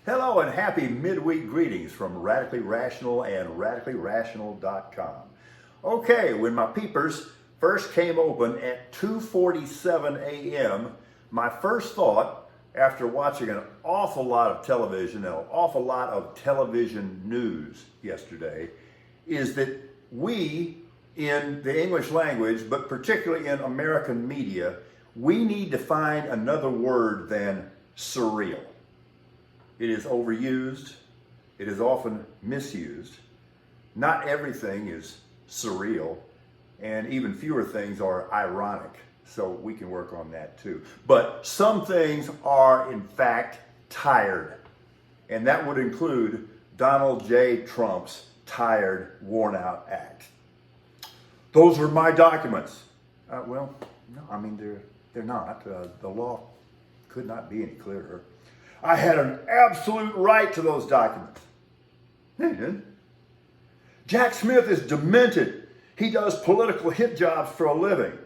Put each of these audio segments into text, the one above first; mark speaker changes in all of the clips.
Speaker 1: Hello and happy midweek greetings from Radically Rational and radicallyrational.com. Okay, when my peepers first came open at 2:47 a.m., my first thought after watching an awful lot of television and an awful lot of television news yesterday is that we in the English language, but particularly in American media, we need to find another word than surreal. It is overused. It is often misused. Not everything is surreal, and even fewer things are ironic. So we can work on that too. But some things are, in fact, tired. And that would include Donald J. Trump's tired, worn-out act. Those are my documents. No, I mean, they're not. The law could not be any clearer. I had an absolute right to those documents. No, you didn't. Jack Smith is demented. He does political hit jobs for a living.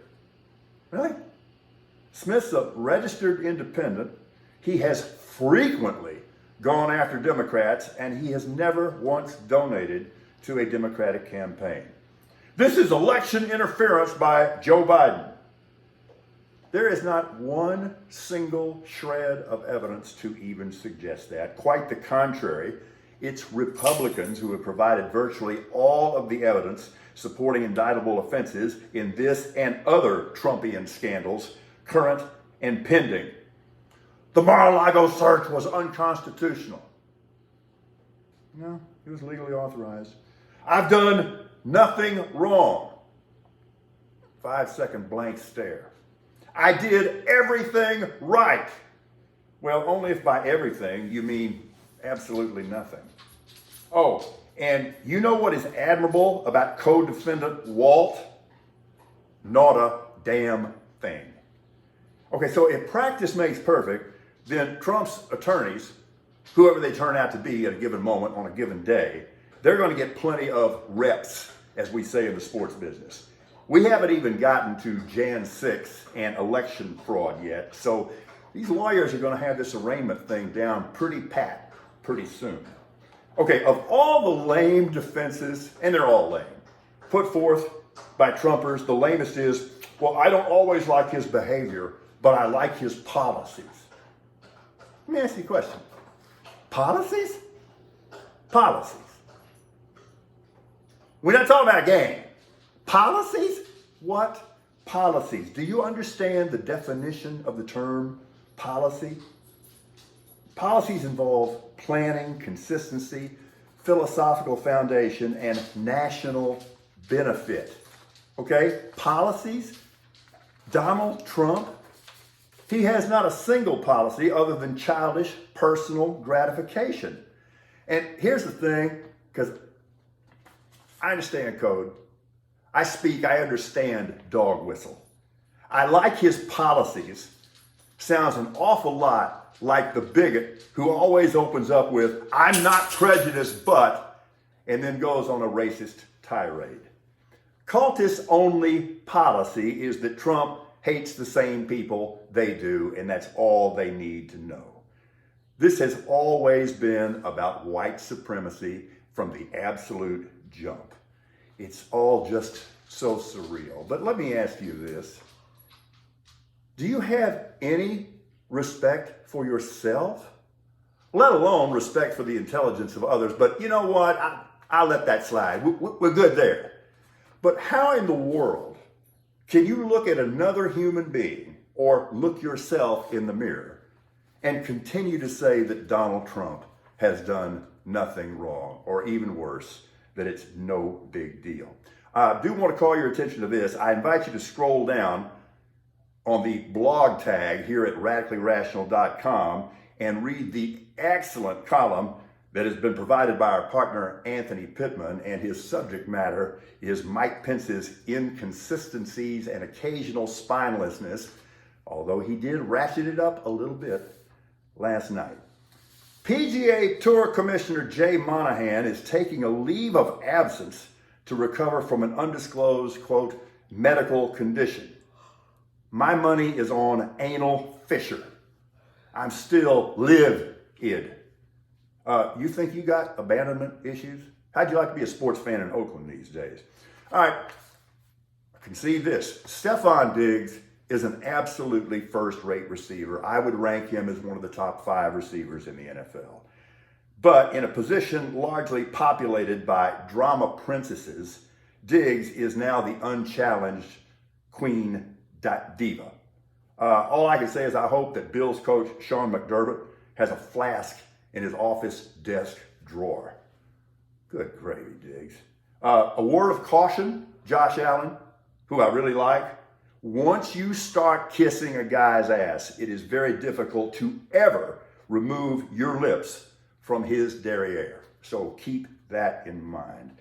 Speaker 1: Really? Smith's a registered independent. He has frequently gone after Democrats, and he has never once donated to a Democratic campaign. This is election interference by Joe Biden. There is not one single shred of evidence to even suggest that. Quite the contrary, it's Republicans who have provided virtually all of the evidence supporting indictable offenses in this and other Trumpian scandals, current and pending. The Mar-a-Lago search was unconstitutional. No, it was legally authorized. I've done nothing wrong. 5-second blank stare. I did everything right. Well, only if by everything you mean absolutely nothing. Oh, and you know what is admirable about co-defendant Walt? Not a damn thing. Okay, so if practice makes perfect, then Trump's attorneys, whoever they turn out to be at a given moment on a given day, they're going to get plenty of reps, as we say in the sports business. We haven't even gotten to Jan 6 and election fraud yet, so these lawyers are going to have this arraignment thing down pretty pat pretty soon. Okay, of all the lame defenses, and they're all lame, put forth by Trumpers, the lamest is, well, I don't always like his behavior, but I like his policies. Let me ask you a question. Policies? Policies. We're not talking about a game. Policies? What policies? Do you understand the definition of the term policy? Policies involve planning, consistency, philosophical foundation, and national benefit. Okay? Policies? Donald Trump? He has not a single policy other than childish personal gratification. And here's the thing, because I understand code. I speak, I understand dog whistle. I like his policies. Sounds an awful lot like the bigot who always opens up with, I'm not prejudiced, but, and then goes on a racist tirade. Cultists' only policy is that Trump hates the same people they do, and that's all they need to know. This has always been about white supremacy from the absolute jump. It's all just so surreal. But let me ask you this. Do you have any respect for yourself? Let alone respect for the intelligence of others. But you know what? I'll let that slide. We're good there. But how in the world can you look at another human being or look yourself in the mirror and continue to say that Donald Trump has done nothing wrong, or even worse, that it's no big deal? I do want to call your attention to this. I invite you to scroll down on the blog tag here at radicallyrational.com and read the excellent column that has been provided by our partner Anthony Pittman, and his subject matter is Mike Pence's inconsistencies and occasional spinelessness, although he did ratchet it up a little bit last night. PGA Tour Commissioner Jay Monahan is taking a leave of absence to recover from an undisclosed, quote, medical condition. My money is on anal fissure. I'm still livid. You think you got abandonment issues? How'd you like to be a sports fan in Oakland these days? All right, I can see this. Stephon Diggs is an absolutely first-rate receiver. I would rank him as one of the top 5 receivers in the NFL. But in a position largely populated by drama princesses, Diggs is now the unchallenged queen diva. All I can say is I hope that Bills coach Sean McDermott has a flask in his office desk drawer. Good gravy, Diggs. A word of caution, Josh Allen, who I really like. Once you start kissing a guy's ass, it is very difficult to ever remove your lips from his derriere. So keep that in mind.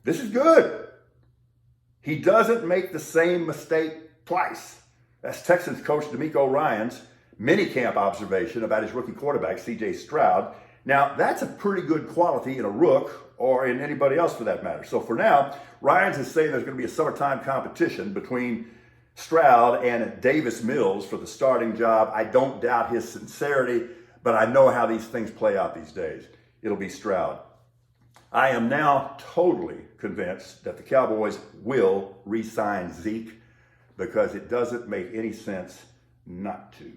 Speaker 1: This is good. He doesn't make the same mistake twice. That's Texans coach DeMeco Ryans' minicamp observation about his rookie quarterback, C.J. Stroud. Now, that's a pretty good quality in a rook or in anybody else for that matter. So for now, Ryans is saying there's going to be a summertime competition between Stroud and Davis Mills for the starting job. I don't doubt his sincerity, but I know how these things play out these days. It'll be Stroud. I am now totally convinced that the Cowboys will re-sign Zeke because it doesn't make any sense not to.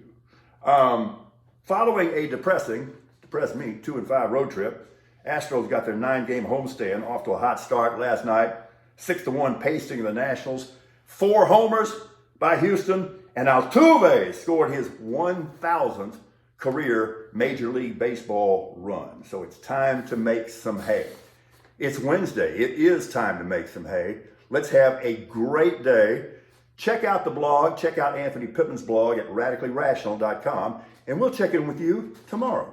Speaker 1: Following a depressed me, 2-5 road trip, Astros got their 9-game homestand off to a hot start last night. 6-1 pasting of the Nationals. 4 homers by Houston, and Altuve scored his 1,000th career Major League Baseball run. So it's time to make some hay. It's Wednesday. It is time to make some hay. Let's have a great day. Check out the blog. Check out Anthony Pittman's blog at radicallyrational.com, and we'll check in with you tomorrow.